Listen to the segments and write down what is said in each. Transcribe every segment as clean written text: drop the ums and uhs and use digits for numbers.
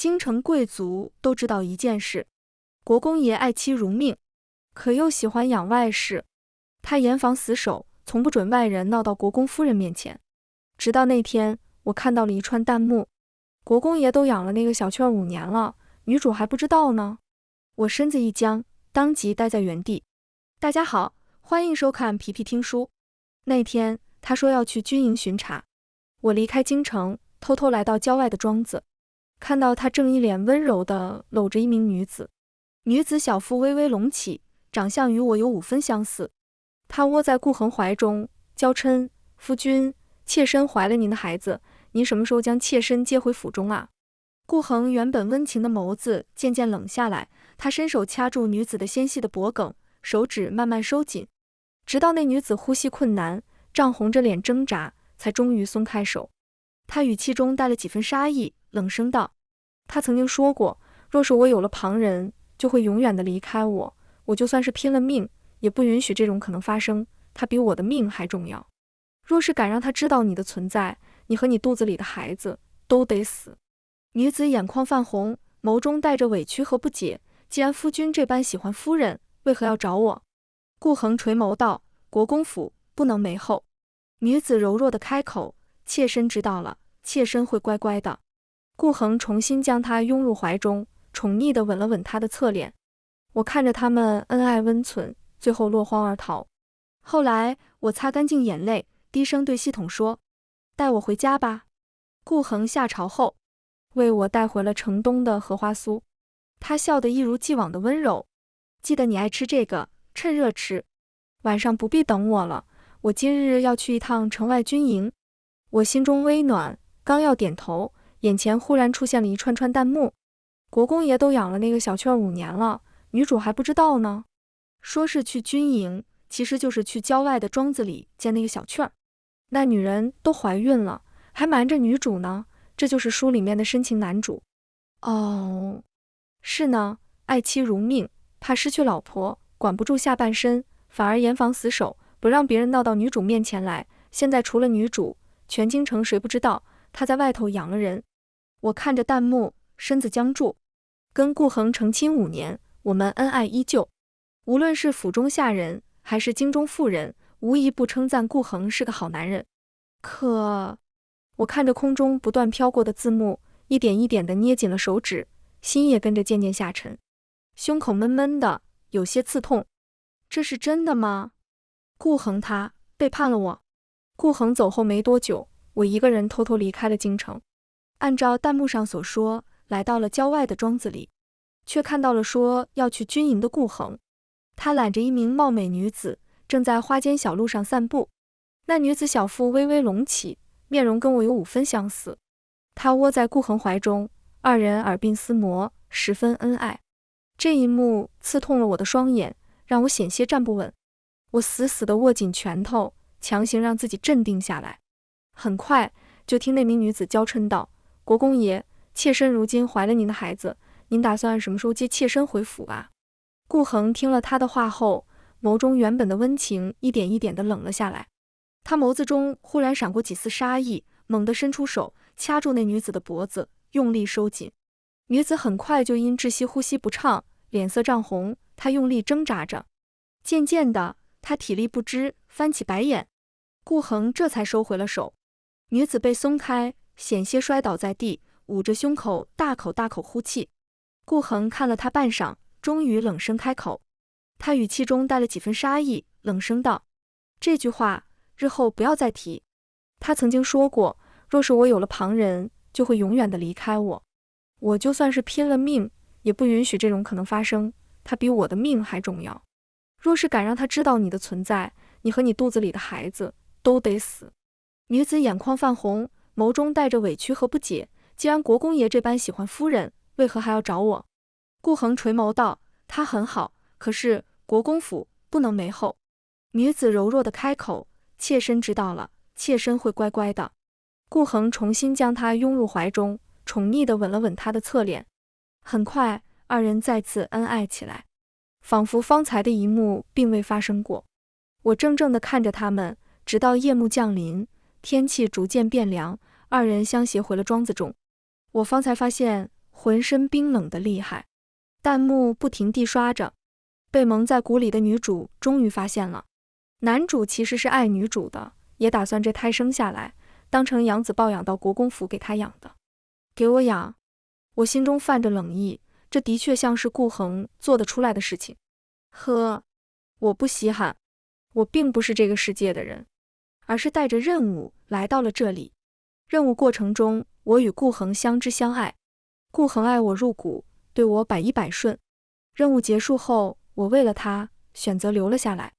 京城贵族都知道一件事，国公爷爱妻如命，可又喜欢养外室。他严防死守，从不准外人闹到国公夫人面前。直到那天，我看到了一串弹幕，国公爷都养了那个小雀5年了，女主还不知道呢。我身子一僵，当即呆在原地。大家好，欢迎收看皮皮听书。那天他说要去军营巡查，我离开京城，偷偷来到郊外的庄子，看到他正一脸温柔地搂着一名女子。女子小腹微微隆起，长相与我有5分相似。她窝在顾恒怀中，娇嗔：夫君，妾身怀了您的孩子，您什么时候将妾身接回府中啊？顾恒原本温情的眸子渐渐冷下来，他伸手掐住女子的纤细的脖颈，手指慢慢收紧，直到那女子呼吸困难，涨红着脸挣扎，才终于松开手。他语气中带了几分杀意，冷声道：他曾经说过，若是我有了旁人，就会永远的离开我，我就算是拼了命，也不允许这种可能发生，他比我的命还重要。若是敢让他知道你的存在，你和你肚子里的孩子都得死。女子眼眶泛红，眸中带着委屈和不解，既然夫君这般喜欢夫人，为何要找我？顾恒垂眸道：国公府不能没后。女子柔弱的开口：妾身知道了，妾身会乖乖的。顾恒重新将她拥入怀中，宠溺地吻了吻她的侧脸。我看着他们恩爱温存，最后落荒而逃。后来我擦干净眼泪，低声对系统说：带我回家吧。顾恒下朝后，为我带回了城东的荷花酥。他笑得一如既往的温柔。记得你爱吃这个，趁热吃。晚上不必等我了，我今日要去一趟城外军营。我心中微暖，刚要点头，眼前忽然出现了一串串弹幕。国公爷都养了那个小雀5年了，女主还不知道呢。说是去军营，其实就是去郊外的庄子里见那个小雀儿。那女人都怀孕了，还瞒着女主呢，这就是书里面的深情男主。哦，是呢，爱妻如命，怕失去老婆，管不住下半身，反而严防死守，不让别人闹到女主面前来。现在除了女主，全京城谁不知道他在外头养了人？我看着弹幕，身子僵住。跟顾恒成亲5年，我们恩爱依旧。无论是府中下人，还是京中妇人，无一不称赞顾恒是个好男人。可我看着空中不断飘过的字幕，一点一点地捏紧了手指，心也跟着渐渐下沉，胸口闷闷的，有些刺痛。这是真的吗？顾恒他背叛了我。顾恒走后没多久，我一个人偷偷离开了京城。按照弹幕上所说，来到了郊外的庄子里，却看到了说要去军营的顾恒。他揽着一名貌美女子，正在花间小路上散步。那女子小腹微微隆起，面容跟我有5分相似。她窝在顾恒怀中，二人耳鬓厮磨，十分恩爱。这一幕刺痛了我的双眼，让我险些站不稳。我死死地握紧拳头，强行让自己镇定下来。很快就听那名女子娇嗔道：国公爷，妾身如今怀了您的孩子，您打算什么时候接妾身回府啊？顾恒听了他的话后，眸中原本的温情一点一点地冷了下来。他眸子中忽然闪过几丝杀意，猛地伸出手掐住那女子的脖子，用力收紧。女子很快就因窒息呼吸不畅，脸色涨红，她用力挣扎着。渐渐的，她体力不支，翻起白眼。顾恒这才收回了手。女子被松开，险些摔倒在地，捂着胸口大口大口呼气。顾恒看了她半晌，终于冷声开口。他语气中带了几分杀意，冷声道：这句话日后不要再提。他曾经说过，若是我有了旁人，就会永远的离开我，我就算是拼了命，也不允许这种可能发生，他比我的命还重要。若是敢让他知道你的存在，你和你肚子里的孩子都得死。女子眼眶泛红，眸中带着委屈和不解，既然国公爷这般喜欢夫人，为何还要找我？顾恒垂眸道：他很好，可是国公府不能没后。女子柔弱的开口：妾身知道了，妾身会乖乖的。顾恒重新将她拥入怀中，宠溺地吻了吻她的侧脸。很快，二人再次恩爱起来，仿佛方才的一幕并未发生过。我怔怔地看着他们，直到夜幕降临，天气逐渐变凉，二人相携回了庄子中。我方才发现浑身冰冷的厉害。弹幕不停地刷着，被蒙在鼓里的女主终于发现了，男主其实是爱女主的，也打算这胎生下来，当成养子抱养到国公府给他养的。给我养！我心中泛着冷意，这的确像是顾恒做得出来的事情。呵，我不稀罕，我并不是这个世界的人，而是带着任务来到了这里。任务过程中，我与顾恒相知相爱，顾恒爱我入骨，对我百依百顺。任务结束后，我为了他选择留了下来。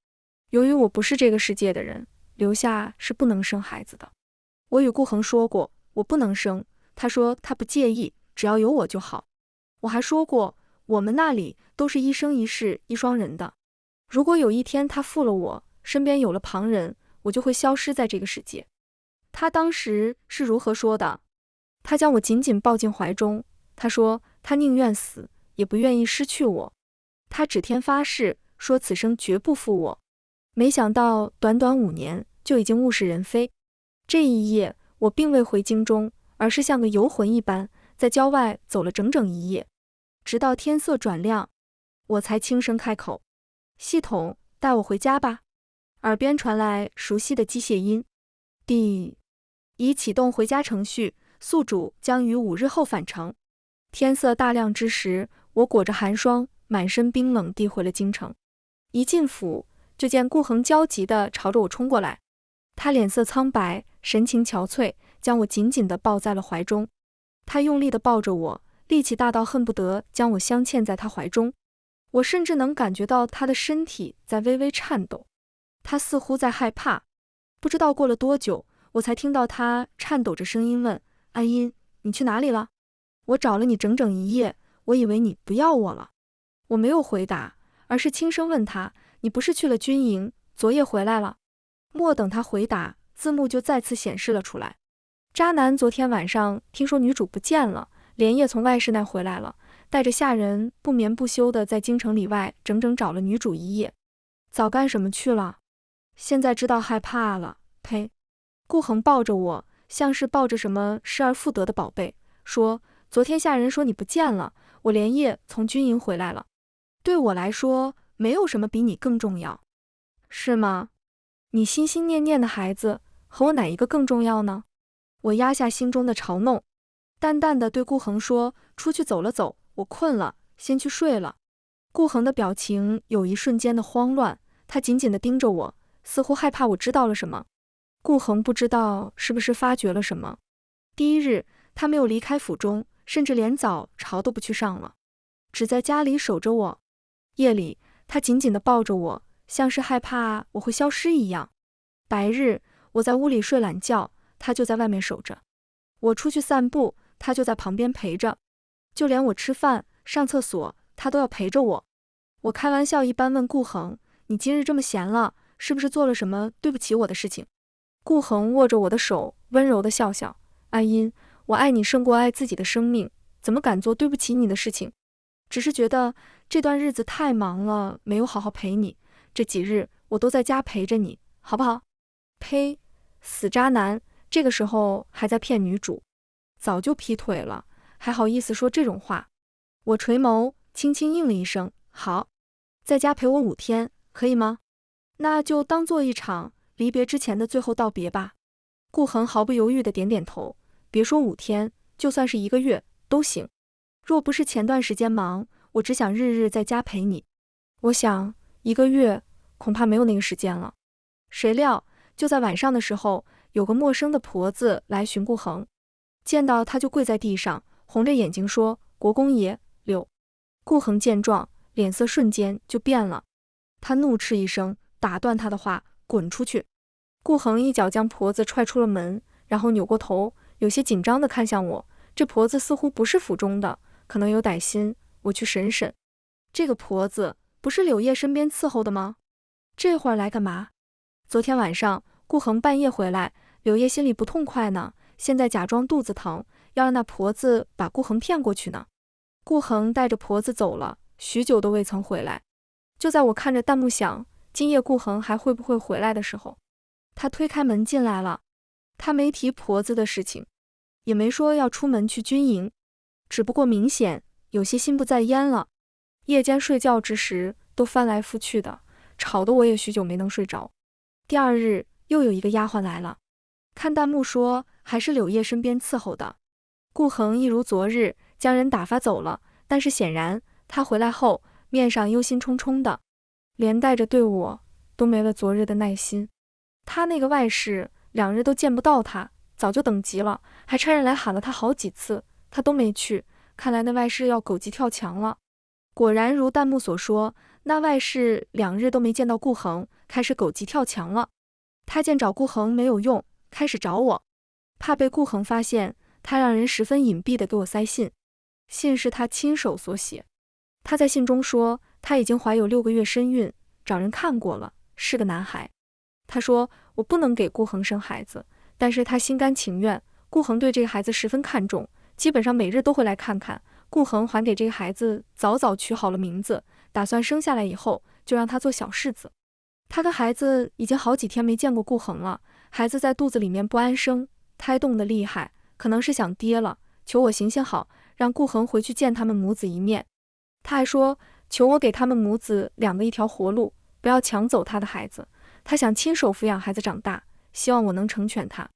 由于我不是这个世界的人，留下是不能生孩子的。我与顾恒说过，我不能生，他说他不介意，只要有我就好。我还说过，我们那里都是一生一世一双人的。如果有一天他负了我，身边有了旁人，我就会消失在这个世界。他当时是如何说的？他将我紧紧抱进怀中，他说他宁愿死，也不愿意失去我。他指天发誓，说此生绝不负我。没想到短短5年，就已经物是人非。这一夜，我并未回京中，而是像个游魂一般，在郊外走了整整1夜，直到天色转亮，我才轻声开口：系统，带我回家吧。耳边传来熟悉的机械音。已启动回家程序，宿主将于5日后返程。天色大亮之时，我裹着寒霜，满身冰冷地回了京城。一进府，就见顾恒焦急地朝着我冲过来，他脸色苍白，神情憔悴，将我紧紧地抱在了怀中。他用力地抱着我，力气大到恨不得将我镶嵌在他怀中。我甚至能感觉到他的身体在微微颤抖，他似乎在害怕。不知道过了多久，我才听到他颤抖着声音问：安音，你去哪里了？我找了你整整1夜，我以为你不要我了。我没有回答，而是轻声问他：你不是去了军营，昨夜回来了？莫等他回答，字幕就再次显示了出来。渣男昨天晚上听说女主不见了，连夜从外室那回来了，带着下人不眠不休地在京城里外整整找了女主1夜。早干什么去了？现在知道害怕了。呸！顾恒抱着我，像是抱着什么失而复得的宝贝，说：昨天下人说你不见了，我连夜从军营回来了。对我来说，没有什么比你更重要。是吗？你心心念念的孩子，和我哪一个更重要呢？我压下心中的嘲弄，淡淡的对顾恒说：出去走了走，我困了，先去睡了。顾恒的表情有一瞬间的慌乱，他紧紧地盯着我，似乎害怕我知道了什么。顾恒不知道是不是发觉了什么。第1日，他没有离开府中，甚至连早朝都不去上了，只在家里守着我。夜里，他紧紧地抱着我，像是害怕我会消失一样。白日，我在屋里睡懒觉，他就在外面守着。我出去散步，他就在旁边陪着。就连我吃饭、上厕所，他都要陪着我。我开玩笑一般问顾恒：你今日这么闲了，是不是做了什么对不起我的事情？顾恒握着我的手，温柔地笑笑：安音，我爱你胜过爱自己的生命，怎么敢做对不起你的事情？只是觉得这段日子太忙了，没有好好陪你。这几日我都在家陪着你，好不好？呸！死渣男，这个时候还在骗女主，早就劈腿了，还好意思说这种话。我垂眸，轻轻应了一声：好，在家陪我5天，可以吗？那就当做一场离别之前的最后道别吧。顾恒毫不犹豫地点点头，别说5天，就算是1个月都行。若不是前段时间忙，我只想日日在家陪你。我想1个月恐怕没有那个时间了。谁料就在晚上的时候，有个陌生的婆子来寻顾恒，见到他就跪在地上，红着眼睛说：国公爷，溜。顾恒见状，脸色瞬间就变了，他怒斥一声，打断他的话：滚出去！顾恒一脚将婆子踹出了门，然后扭过头，有些紧张地看向我。这婆子似乎不是府中的，可能有歹心，我去审审。这个婆子不是柳叶身边伺候的吗？这会儿来干嘛？昨天晚上顾恒半夜回来，柳叶心里不痛快呢，现在假装肚子疼，要让那婆子把顾恒骗过去呢。顾恒带着婆子走了，许久都未曾回来。就在我看着弹幕想今夜顾恒还会不会回来的时候，他推开门进来了。他没提婆子的事情，也没说要出门去军营。只不过明显有些心不在焉了。夜间睡觉之时都翻来覆去的，吵得我也许久没能睡着。第二日又有一个丫鬟来了，看弹幕说还是柳叶身边伺候的。顾恒一如昨日将人打发走了，但是显然他回来后面上忧心忡忡的，连带着对我都没了昨日的耐心。他那个外室2日都见不到他，早就等急了，还差人来喊了他好几次，他都没去。看来那外室要狗急跳墙了。果然如弹幕所说，那外室2日都没见到顾恒，开始狗急跳墙了。他见找顾恒没有用，开始找我，怕被顾恒发现，他让人十分隐蔽地给我塞信。信是他亲手所写。他在信中说他已经怀有6个月身孕，找人看过了，是个男孩。他说我不能给顾恒生孩子，但是他心甘情愿，顾恒对这个孩子十分看重，基本上每日都会来看看。顾恒还给这个孩子早早取好了名字，打算生下来以后就让他做小世子。他跟孩子已经好几天没见过顾恒了，孩子在肚子里面不安生，胎动得厉害，可能是想爹了，求我行行好，让顾恒回去见他们母子一面。他还说求我给他们母子2个一条活路，不要抢走他的孩子，他想亲手抚养孩子长大，希望我能成全他。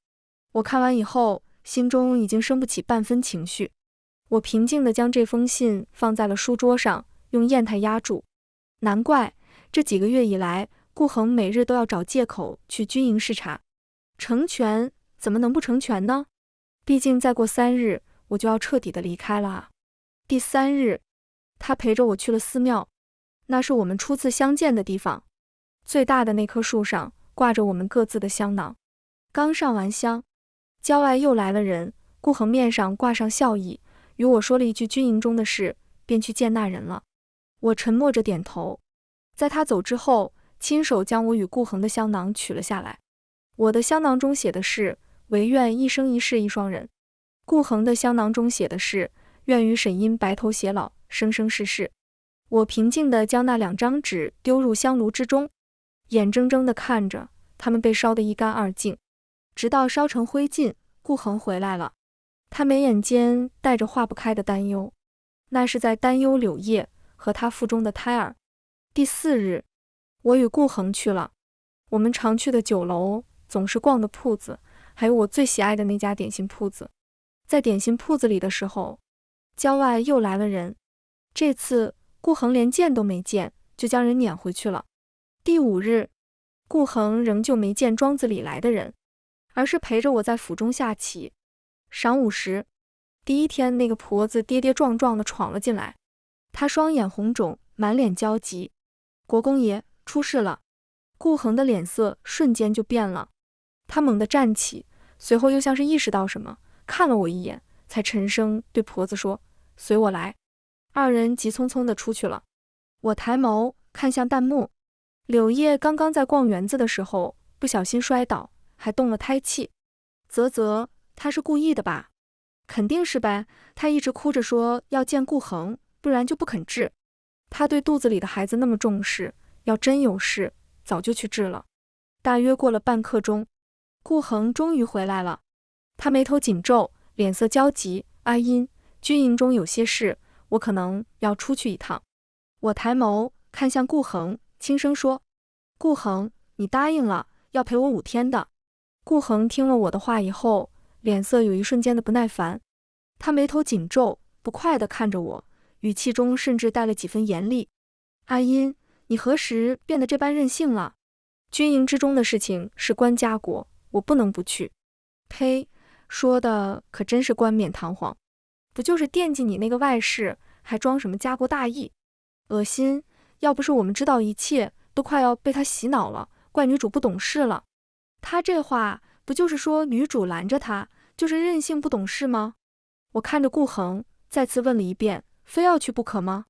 我看完以后，心中已经生不起半分情绪。我平静地将这封信放在了书桌上，用砚台压住。难怪这几个月以来，顾恒每日都要找借口去军营视察。成全怎么能不成全呢？毕竟再过3日，我就要彻底的离开了啊。第3日，他陪着我去了寺庙，那是我们初次相见的地方。最大的那棵树上挂着我们各自的香囊。刚上完香，郊外又来了人，顾恒面上挂上笑意，与我说了一句军营中的事，便去见那人了。我沉默着点头，在他走之后，亲手将我与顾恒的香囊取了下来。我的香囊中写的是唯愿一生一世一双人，顾恒的香囊中写的是愿与沈音白头偕老，生生世世。我平静地将那2张纸丢入香炉之中，眼睁睁地看着它们被烧得一干二净，直到烧成灰烬。顾恒回来了，他眉眼间带着化不开的担忧，那是在担忧柳叶和他腹中的胎儿。第4日，我与顾恒去了我们常去的酒楼，总是逛的铺子，还有我最喜爱的那家点心铺子。在点心铺子里的时候，郊外又来了人，这次顾恒连见都没见，就将人撵回去了。第5日，顾恒仍旧没见庄子里来的人，而是陪着我在府中下棋。晌午时，第1天那个婆子跌跌撞撞地闯了进来，她双眼红肿，满脸焦急。国公爷，出事了！顾恒的脸色瞬间就变了，他猛地站起，随后又像是意识到什么，看了我一眼，才沉声对婆子说：“随我来。”2人急匆匆地出去了。我抬眸看向弹幕，柳叶刚刚在逛园子的时候不小心摔倒，还动了胎气。啧，他是故意的吧？肯定是呗，他一直哭着说要见顾恒，不然就不肯治。他对肚子里的孩子那么重视，要真有事，早就去治了。大约过了半刻钟，顾恒终于回来了。他眉头紧皱，脸色焦急。阿音，军营中有些事，我可能要出去一趟。我抬眸看向顾恒，轻声说：“顾恒，你答应了，要陪我5天的。”顾恒听了我的话以后，脸色有一瞬间的不耐烦，他眉头紧皱，不快地看着我，语气中甚至带了几分严厉：“阿音，你何时变得这般任性了？军营之中的事情事关家国，我不能不去。”呸，说的可真是冠冕堂皇，不就是惦记你那个外室，还装什么家国大义？恶心！要不是我们知道一切，都快要被他洗脑了，怪女主不懂事了。他这话不就是说女主拦着他，就是任性不懂事吗？我看着顾恒，再次问了一遍，非要去不可吗？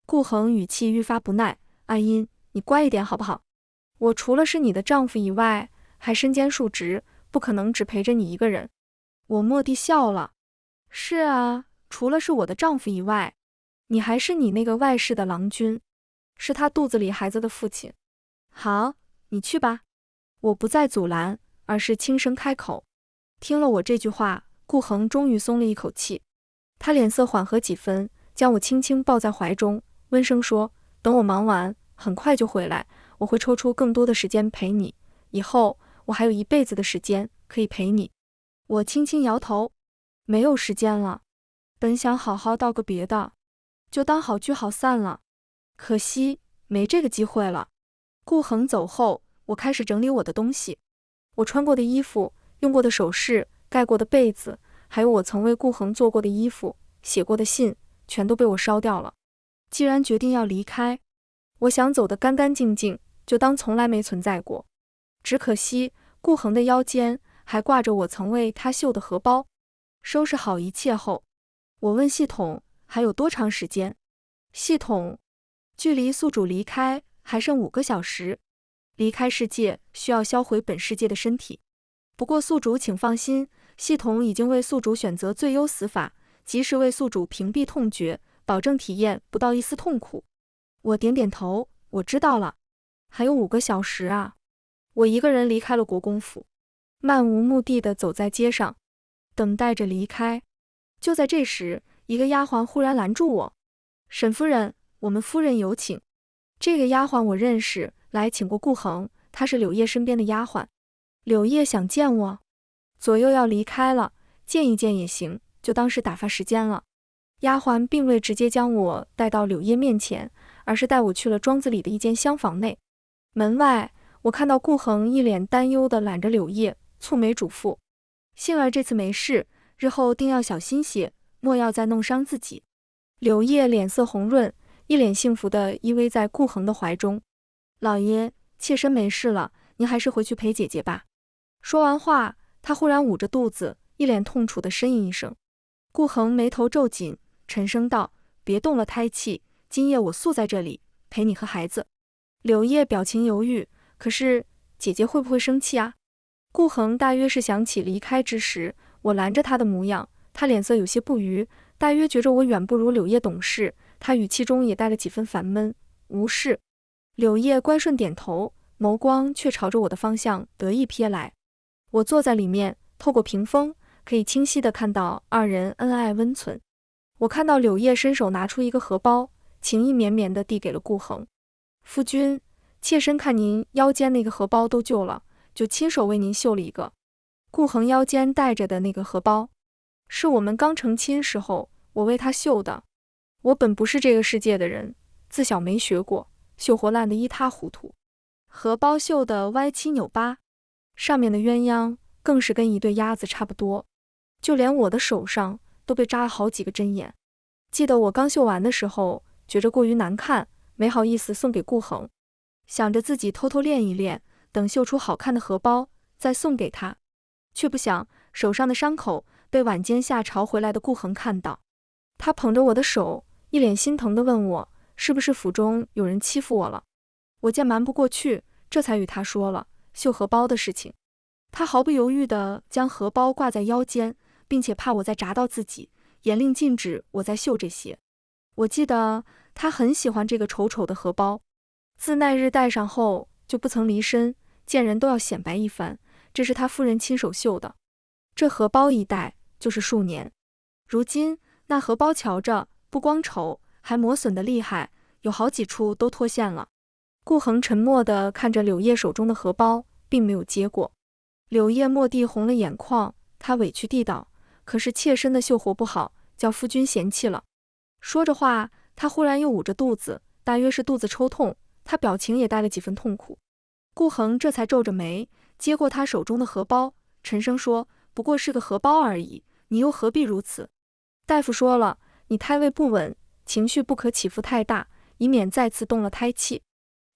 顾恒语气愈发不耐：“阿音，你乖一点好不好？我除了是你的丈夫以外，还身兼数职，不可能只陪着你一个人。”我蓦地笑了：“是啊，除了是我的丈夫以外，你还是你那个外室的郎君，是他肚子里孩子的父亲。好，你去吧。”我不再阻拦，而是轻声开口。听了我这句话，顾恒终于松了一口气。他脸色缓和几分，将我轻轻抱在怀中，温声说：“等我忙完，很快就回来，我会抽出更多的时间陪你。以后我还有一辈子的时间可以陪你。”我轻轻摇头，没有时间了。本想好好道个别的，就当好聚好散了，可惜没这个机会了。顾恒走后，我开始整理我的东西。我穿过的衣服、用过的首饰、盖过的被子，还有我曾为顾恒做过的衣服、写过的信，全都被我烧掉了。既然决定要离开，我想走得干干净净，就当从来没存在过。只可惜顾恒的腰间还挂着我曾为他绣的荷包。收拾好一切后，我问系统还有多长时间。系统，距离宿主离开还剩5个小时。离开世界需要销毁本世界的身体。不过宿主请放心，系统已经为宿主选择最优死法，及时为宿主屏蔽痛觉，保证体验不到一丝痛苦。我点点头，我知道了。还有5个小时啊。我一个人离开了国公府，漫无目的地走在街上，等待着离开。就在这时，一个丫鬟忽然拦住我：“沈夫人，我们夫人有请。”这个丫鬟我认识，来请过顾恒，她是柳叶身边的丫鬟。柳叶想见我，左右要离开了，见一见也行，就当是打发时间了。丫鬟并未直接将我带到柳叶面前，而是带我去了庄子里的一间厢房内。门外，我看到顾恒一脸担忧地揽着柳叶，蹙眉嘱咐：“幸儿这次没事，日后定要小心些，莫要再弄伤自己。”柳叶脸色红润，一脸幸福地依偎在顾恒的怀中。“老爷，妾身没事了，您还是回去陪姐姐吧。”说完话，他忽然捂着肚子，一脸痛楚地呻吟一声。顾恒眉头皱紧，沉声道：“别动了胎气，今夜我宿在这里，陪你和孩子。”柳叶表情犹豫：“可是姐姐会不会生气啊？”顾恒大约是想起离开之时我拦着他的模样，他脸色有些不愉，大约觉着我远不如柳叶懂事，他语气中也带了几分烦闷。“无事。”柳叶乖顺点头，眸光却朝着我的方向得意瞥来。我坐在里面，透过屏风可以清晰地看到二人恩爱温存。我看到柳叶伸手拿出一个荷包，情意绵绵地递给了顾恒。“夫君，妾身看您腰间那个荷包都旧了，就亲手为您绣了一个。”顾恒腰间带着的那个荷包，是我们刚成亲时候我为他绣的。我本不是这个世界的人，自小没学过，绣活烂得一塌糊涂。荷包绣得歪七扭八，上面的鸳鸯更是跟一对鸭子差不多，就连我的手上都被扎了好几个针眼。记得我刚绣完的时候，觉着过于难看，没好意思送给顾恒，想着自己偷偷练一练，等绣出好看的荷包再送给他。却不想手上的伤口被晚间下朝回来的顾恒看到，他捧着我的手，一脸心疼地问我是不是府中有人欺负我了。我见瞒不过去，这才与他说了绣荷包的事情。他毫不犹豫地将荷包挂在腰间，并且怕我再扎到自己，严令禁止我再绣这些。我记得他很喜欢这个丑丑的荷包，自那日戴上后就不曾离身，见人都要显摆一番，这是他夫人亲手绣的。这荷包一戴就是数年，如今那荷包瞧着不光丑，还磨损得厉害，有好几处都脱线了。顾恒沉默地看着柳叶手中的荷包，并没有接过。柳叶蓦地红了眼眶，他委屈地道：“可是妾身的绣活不好，叫夫君嫌弃了。”说着话，他忽然又捂着肚子，大约是肚子抽痛，他表情也带了几分痛苦。顾恒这才皱着眉，接过他手中的荷包，沉声说：“不过是个荷包而已，你又何必如此？大夫说了，你胎位不稳，情绪不可起伏太大，以免再次动了胎气。”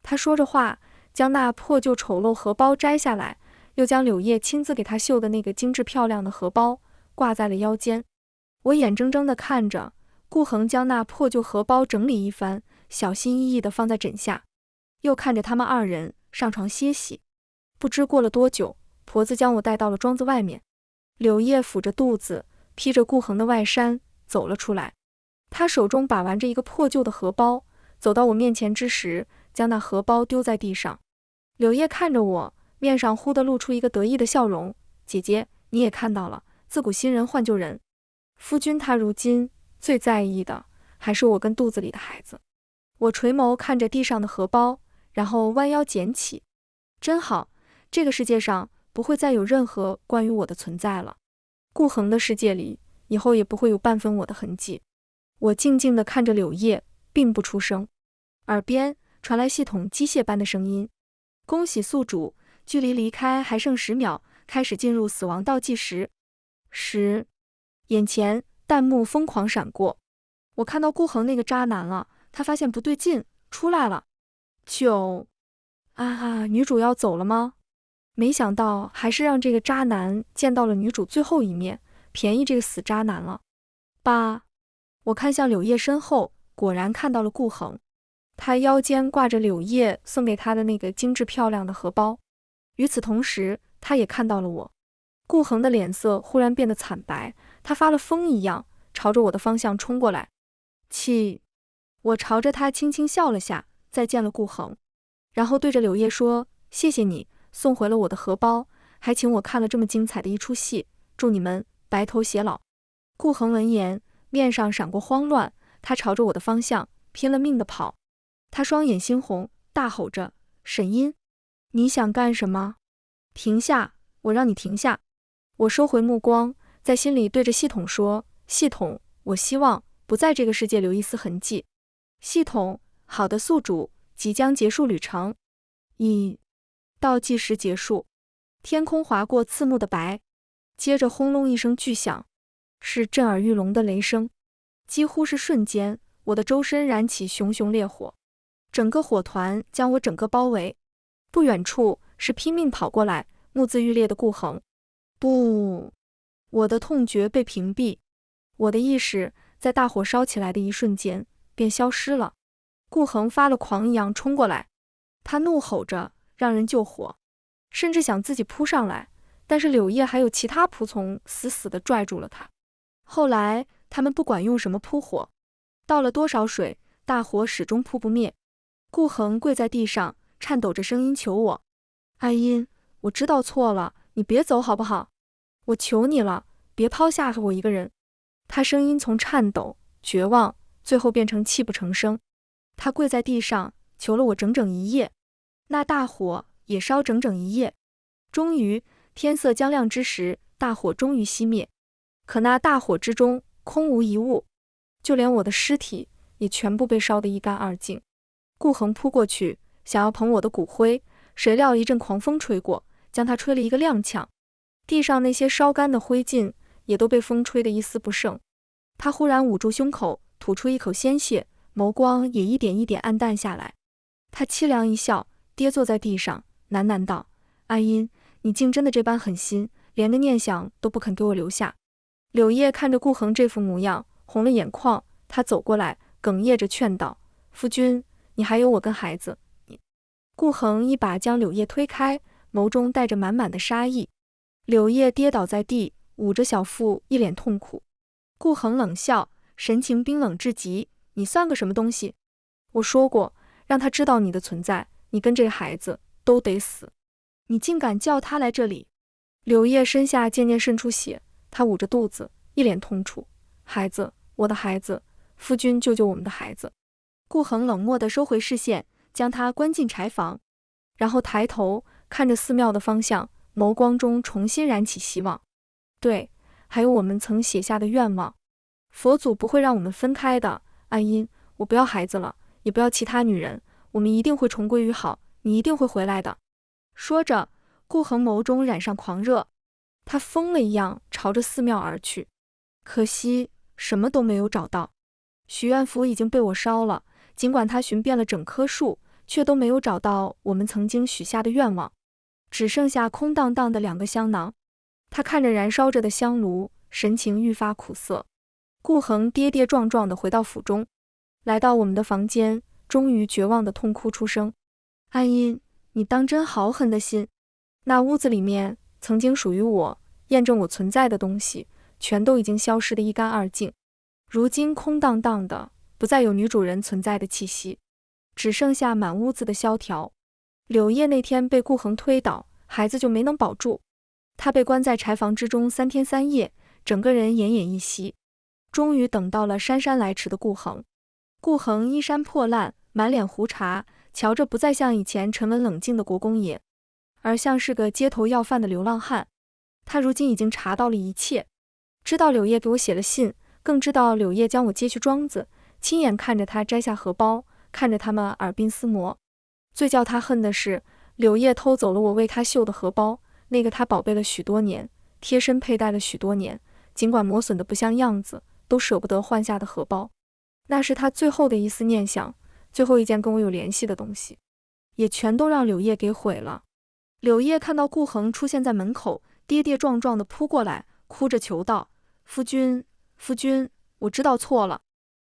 他说着话，将那破旧丑陋荷包摘下来，又将柳叶亲自给他绣的那个精致漂亮的荷包挂在了腰间。我眼睁睁地看着顾恒将那破旧荷包整理一番，小心翼翼地放在枕下，又看着他们二人上床歇息。不知过了多久，婆子将我带到了庄子外面。柳叶抚着肚子，披着顾恒的外衫走了出来，他手中把玩着一个破旧的荷包，走到我面前之时，将那荷包丢在地上。柳叶看着我，面上忽地露出一个得意的笑容：“姐姐，你也看到了，自古新人换旧人。”夫君他如今最在意的还是我跟肚子里的孩子。我垂眸看着地上的荷包，然后弯腰捡起。真好，这个世界上不会再有任何关于我的存在了。顾恒的世界里，以后也不会有半分我的痕迹。我静静地看着柳叶，并不出声。耳边传来系统机械般的声音：恭喜宿主，距离离开还剩10秒，开始进入死亡倒计时。10。眼前弹幕疯狂闪过，我看到顾恒那个渣男了，他发现不对劲，出来了。9。女主要走了吗？没想到还是让这个渣男见到了女主最后一面，便宜这个死渣男了。8。我看向柳叶身后，果然看到了顾恒，他腰间挂着柳叶送给他的那个精致漂亮的荷包。与此同时，他也看到了我。顾恒的脸色忽然变得惨白，他发了疯一样朝着我的方向冲过来。7。我朝着他轻轻笑了下，再见了顾恒，然后对着柳叶说：谢谢你送回了我的荷包，还请我看了这么精彩的一出戏，祝你们白头偕老。顾恒闻言，面上闪过慌乱，他朝着我的方向拼了命地跑。他双眼猩红，大吼着：沈音，你想干什么？停下，我让你停下。我收回目光，在心里对着系统说：系统，我希望不在这个世界留一丝痕迹。系统，好的宿主，即将结束旅程。1。倒计时结束，天空划过刺目的白，接着轰隆一声巨响，是震耳欲聋的雷声。几乎是瞬间，我的周身燃起熊熊烈火，整个火团将我整个包围。不远处是拼命跑过来，目眦欲裂的顾恒。不，我的痛觉被屏蔽，我的意识在大火烧起来的一瞬间便消失了。顾恒发了狂一样冲过来，他怒吼着让人救火，甚至想自己扑上来，但是柳叶还有其他仆从死死地拽住了他。后来他们不管用什么扑火，倒了多少水，大火始终扑不灭。顾恒跪在地上，颤抖着声音求我：爱音，我知道错了，你别走好不好？我求你了，别抛下我一个人。他声音从颤抖、绝望，最后变成泣不成声。他跪在地上求了我整整1夜，那大火也烧整整1夜。终于天色将亮之时，大火终于熄灭。可那大火之中空无一物，就连我的尸体也全部被烧得一干二净。顾恒扑过去想要捧我的骨灰，谁料一阵狂风吹过，将他吹了一个踉跄，地上那些烧干的灰烬也都被风吹得一丝不剩。他忽然捂住胸口，吐出一口鲜血，眸光也一点一点暗淡下来。他凄凉一笑，跌坐在地上，喃喃道：阿音，你竟真的这般狠心，连个念想都不肯给我留下。柳叶看着顾恒这副模样，红了眼眶，他走过来，哽咽着劝道：夫君，你还有我跟孩子。顾恒一把将柳叶推开，眸中带着满满的杀意。柳叶跌倒在地，捂着小腹，一脸痛苦。顾恒冷笑，神情冰冷至极：你算个什么东西？我说过，让他知道你的存在，你跟这个孩子都得死。你竟敢叫他来这里！柳叶身下渐渐渗出血，他捂着肚子，一脸痛楚：孩子，我的孩子，夫君救救我们的孩子。顾恒冷漠地收回视线，将他关进柴房，然后抬头看着寺庙的方向，眸光中重新燃起希望。对，还有我们曾写下的愿望，佛祖不会让我们分开的。阿音，我不要孩子了，也不要其他女人，我们一定会重归于好，你一定会回来的。说着，顾恒眸中染上狂热，他疯了一样朝着寺庙而去。可惜什么都没有找到，许愿符已经被我烧了，尽管他寻遍了整棵树，却都没有找到我们曾经许下的愿望，只剩下空荡荡的2个香囊。他看着燃烧着的香炉，神情愈发苦涩。顾恒跌跌撞撞地回到府中，来到我们的房间，终于绝望地痛哭出声：安音，你当真好狠的心！那屋子里面曾经属于我、验证我存在的东西，全都已经消失得一干二净，如今空荡荡的，不再有女主人存在的气息，只剩下满屋子的萧条。柳叶那天被顾恒推倒，孩子就没能保住，他被关在柴房之中3天3夜，整个人奄奄一息。终于等到了姗姗来迟的顾恒。顾恒衣衫破烂，满脸胡茬，瞧着不再像以前沉稳冷静的国公爷，而像是个街头要饭的流浪汉。他如今已经查到了一切，知道柳叶给我写了信，更知道柳叶将我接去庄子，亲眼看着他摘下荷包，看着他们耳鬓厮磨。最叫他恨的是，柳叶偷走了我为他绣的荷包，那个他宝贝了许多年，贴身佩戴了许多年，尽管磨损得不像样子，都舍不得换下的荷包。那是他最后的一丝念想，最后一件跟我有联系的东西，也全都让柳叶给毁了。柳叶看到顾恒出现在门口，跌跌撞撞地扑过来，哭着求道：“夫君，夫君，我知道错了。”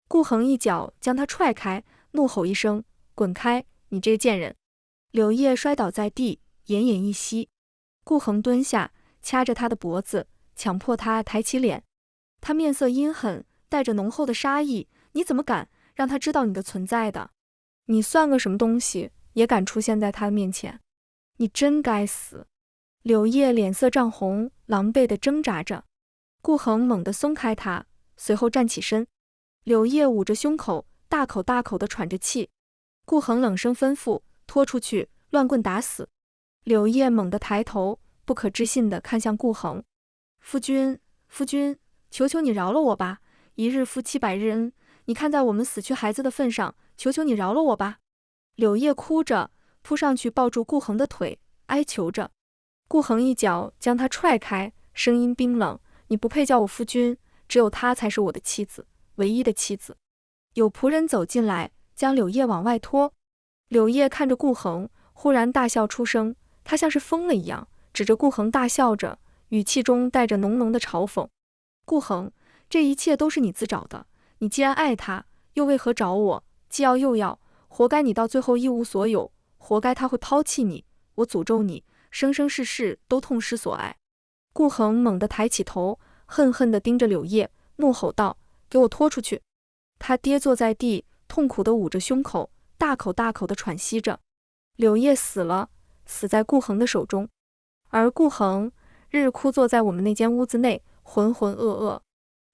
顾恒一脚将他踹开，怒吼一声：“滚开，你这贱人！”柳叶摔倒在地，奄奄一息。顾恒蹲下，掐着他的脖子，强迫他抬起脸。他面色阴狠，带着浓厚的杀意：“你怎么敢让他知道你的存在的？你算个什么东西，也敢出现在他的面前？你真该死！”柳叶脸色涨红，狼狈地挣扎着。顾恒猛地松开他，随后站起身。柳叶捂着胸口，大口大口地喘着气。顾恒冷声吩咐：“拖出去，乱棍打死！”柳叶猛地抬头，不可置信地看向顾恒：“夫君，夫君，求求你饶了我吧！一日夫妻百日恩，你看在我们死去孩子的份上，求求你饶了我吧！”柳叶哭着扑上去抱住顾恒的腿，哀求着。顾恒一脚将他踹开，声音冰冷：“你不配叫我夫君，只有她才是我的妻子，唯一的妻子。”有仆人走进来，将柳叶往外拖。柳叶看着顾恒，忽然大笑出声，他像是疯了一样，指着顾恒大笑着，语气中带着浓浓的嘲讽：“顾恒，这一切都是你自找的，你既然爱他，又为何找我？既要又要，活该你到最后一无所有，活该他会抛弃你，我诅咒你，生生世世都痛失所爱。”顾恒猛地抬起头，恨恨地盯着柳叶，怒吼道：“给我拖出去！”他跌坐在地，痛苦地捂着胸口，大口大口地喘息着。柳叶死了，死在顾恒的手中。而顾恒日枯坐在我们那间屋子内，浑浑噩噩。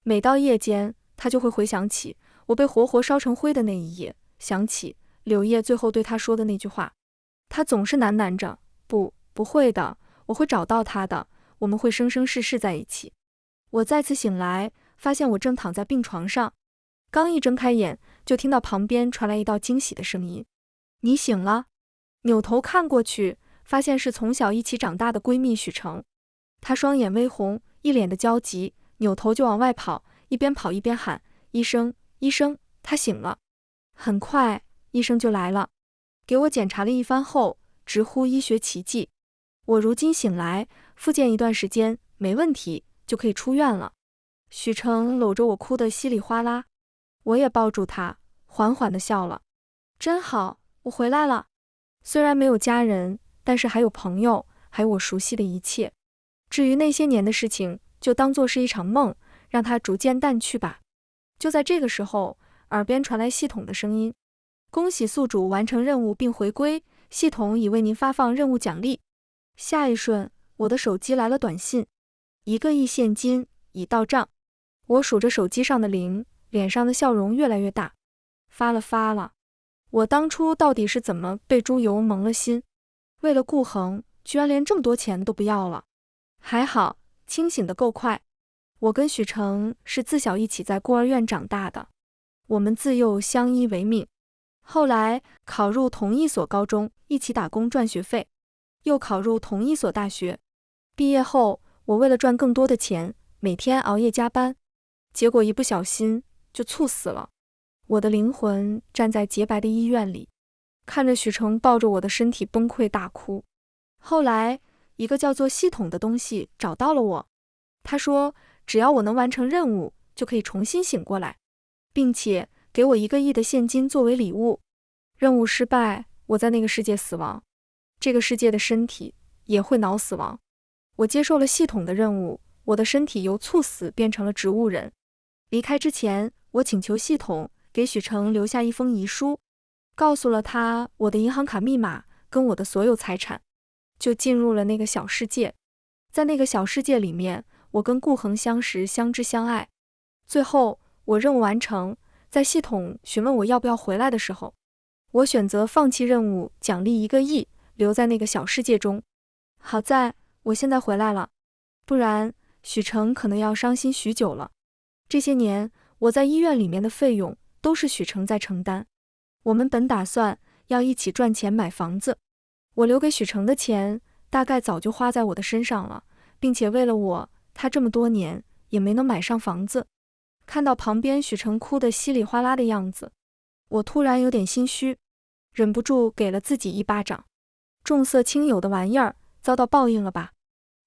每到夜间，他就会回想起我被活活烧成灰的那一夜，想起柳叶最后对他说的那句话。他总是喃喃着：“不会的，我会找到他的，我们会生生世世在一起。”我再次醒来，发现我正躺在病床上，刚一睁开眼，就听到旁边传来一道惊喜的声音：“你醒了？”扭头看过去，发现是从小一起长大的闺蜜许成。她双眼微红，一脸的焦急，扭头就往外跑，一边跑一边喊：“医生，医生，她醒了！”很快，医生就来了，给我检查了一番后，直呼医学奇迹。我如今醒来，复健一段时间，没问题，就可以出院了。许成搂着我哭得稀里哗啦，我也抱住他，缓缓地笑了。真好，我回来了。虽然没有家人，但是还有朋友，还有我熟悉的一切。至于那些年的事情，就当作是一场梦，让它逐渐淡去吧。就在这个时候，耳边传来系统的声音：“恭喜宿主完成任务并回归，系统已为您发放任务奖励。”下一瞬，我的手机来了短信：1个亿现金已到账。我数着手机上的零，脸上的笑容越来越大。发了！我当初到底是怎么被猪油蒙了心？为了顾恒，居然连这么多钱都不要了。还好，清醒得够快。我跟许成是自小一起在孤儿院长大的，我们自幼相依为命。后来考入同一所高中，一起打工赚学费，又考入同一所大学。毕业后，我为了赚更多的钱，每天熬夜加班，结果一不小心就猝死了。我的灵魂站在洁白的医院里，看着许成抱着我的身体崩溃大哭。后来，一个叫做系统的东西找到了我，他说只要我能完成任务，就可以重新醒过来，并且给我1个亿的现金作为礼物。任务失败，我在那个世界死亡，这个世界的身体也会脑死亡。我接受了系统的任务，我的身体由猝死变成了植物人。离开之前，我请求系统给许成留下一封遗书，告诉了他我的银行卡密码跟我的所有财产，就进入了那个小世界。在那个小世界里面，我跟顾恒相识相知相爱。最后，我任务完成，在系统询问我要不要回来的时候，我选择放弃任务，奖励1个亿，留在那个小世界中。好在我现在回来了，不然许成可能要伤心许久了。这些年我在医院里面的费用都是许成在承担。我们本打算要一起赚钱买房子，我留给许成的钱大概早就花在我的身上了，并且为了我，他这么多年也没能买上房子。看到旁边许成哭得稀里哗啦的样子，我突然有点心虚，忍不住给了自己一巴掌。重色轻友的玩意儿，遭到报应了吧？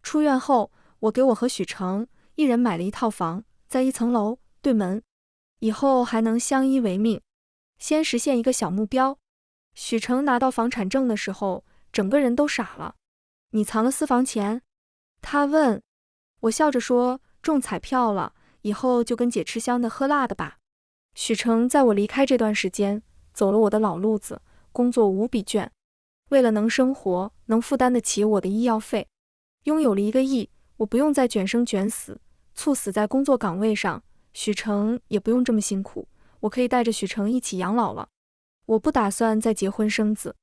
出院后，我给我和许成一人买了一套房，在1层楼对门，以后还能相依为命。先实现一个小目标。许成拿到房产证的时候，整个人都傻了。你藏了私房钱？他问。我笑着说，中彩票了，以后就跟姐吃香的喝辣的吧。许成在我离开这段时间，走了我的老路子，工作无比倦。为了能生活，能负担得起我的医药费，拥有了1个亿，我不用再卷生卷死，猝死在工作岗位上，许成也不用这么辛苦，我可以带着许成一起养老了。我不打算再结婚生子。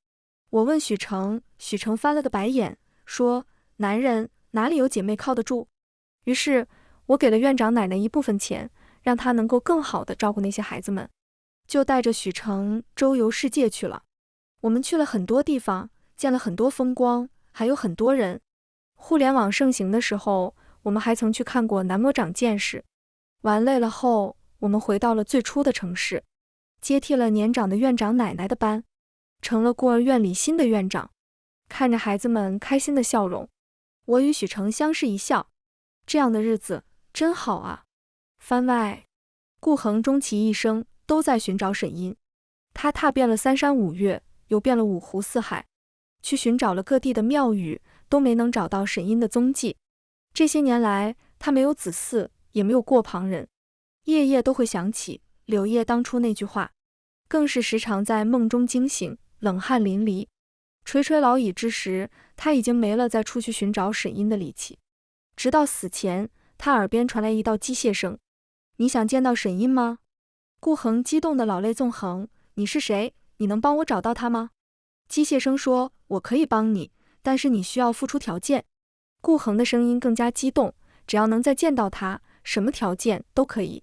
我问许成，许成翻了个白眼，说：男人哪里有姐妹靠得住？于是我给了院长奶奶一部分钱，让她能够更好地照顾那些孩子们，就带着许成周游世界去了。我们去了很多地方，见了很多风光，还有很多人。互联网盛行的时候，我们还曾去看过男模长见识。玩累了后，我们回到了最初的城市，接替了年长的院长奶奶的班，成了孤儿院里新的院长。看着孩子们开心的笑容，我与许成相视一笑，这样的日子真好啊。番外，顾恒终其一生都在寻找沈音，他踏遍了3山5岳，游遍了5湖4海，去寻找了各地的庙宇，都没能找到沈音的踪迹。这些年来，他没有子嗣，也没有过旁人，夜夜都会想起柳叶当初那句话，更是时常在梦中惊醒，冷汗淋漓。垂垂老矣之时，他已经没了再出去寻找沈音的力气。直到死前，他耳边传来一道机械声：你想见到沈音吗？顾恒激动的老泪纵横，你是谁？你能帮我找到他吗？机械声说，我可以帮你，但是你需要付出条件。顾恒的声音更加激动，只要能再见到他，什么条件都可以。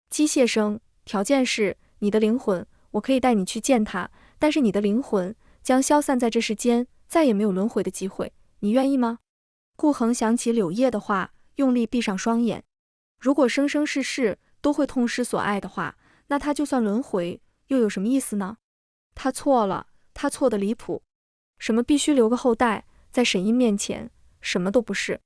机械声，条件是你的灵魂，我可以带你去见他，但是你的灵魂将消散在这世间，再也没有轮回的机会，你愿意吗？顾恒想起柳叶的话，用力闭上双眼。如果生生世世都会痛失所爱的话，那他就算轮回又有什么意思呢？他错了，他错得离谱。什么必须留个后代，在沈音面前什么都不是。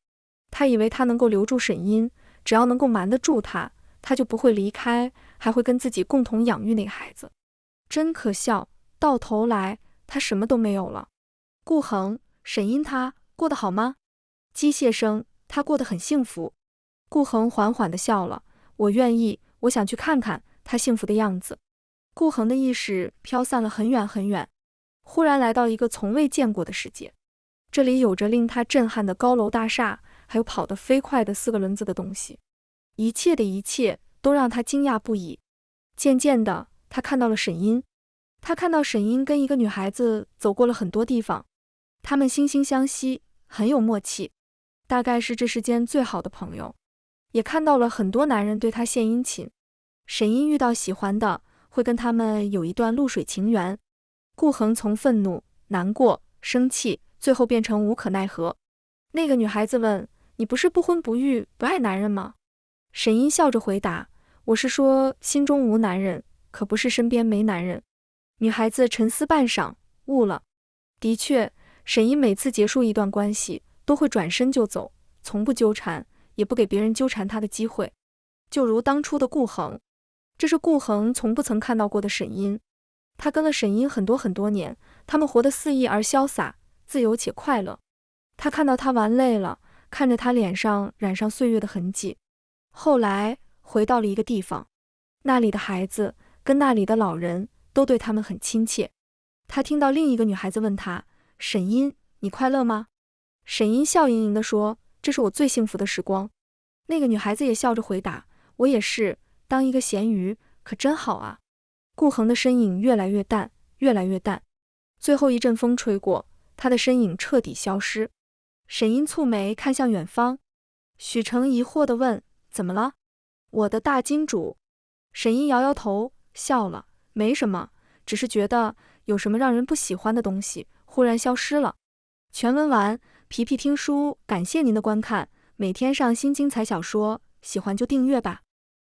他以为他能够留住沈音，只要能够瞒得住他，他就不会离开，还会跟自己共同养育那个孩子。真可笑，到头来他什么都没有了。顾恒，沈音他过得好吗？机械声，他过得很幸福。顾恒缓缓地笑了，我愿意，我想去看看他幸福的样子。顾恒的意识飘散了很远很远，忽然来到一个从未见过的世界。这里有着令他震撼的高楼大厦，还有跑得飞快的4个轮子的东西，一切的一切都让他惊讶不已。渐渐的，他看到了沈音，他看到沈音跟一个女孩子走过了很多地方，他们惺惺相惜，很有默契，大概是这世间最好的朋友。也看到了很多男人对他献殷勤，沈音遇到喜欢的，会跟他们有一段露水情缘。顾恒从愤怒、难过、生气，最后变成无可奈何。那个女孩子问，你不是不婚不育，不爱男人吗？沈音笑着回答，我是说心中无男人，可不是身边没男人。女孩子沉思半晌，悟了。的确，沈音每次结束一段关系，都会转身就走，从不纠缠，也不给别人纠缠他的机会。就如当初的顾恒，这是顾恒从不曾看到过的沈音。他跟了沈音很多很多年，他们活得肆意而潇洒，自由且快乐。他看到他玩累了，看着他脸上染上岁月的痕迹。后来回到了一个地方，那里的孩子跟那里的老人都对他们很亲切。他听到另一个女孩子问他，沈音，你快乐吗？沈音笑盈盈地说，这是我最幸福的时光。那个女孩子也笑着回答，我也是，当一个咸鱼可真好啊。顾恒的身影越来越淡，越来越淡，最后一阵风吹过，他的身影彻底消失。沈音蹙眉看向远方，许成疑惑地问：怎么了？我的大金主。沈音摇摇头，笑了，没什么，只是觉得有什么让人不喜欢的东西忽然消失了。全文完，皮皮听书，感谢您的观看，每天上新精彩小说，喜欢就订阅吧。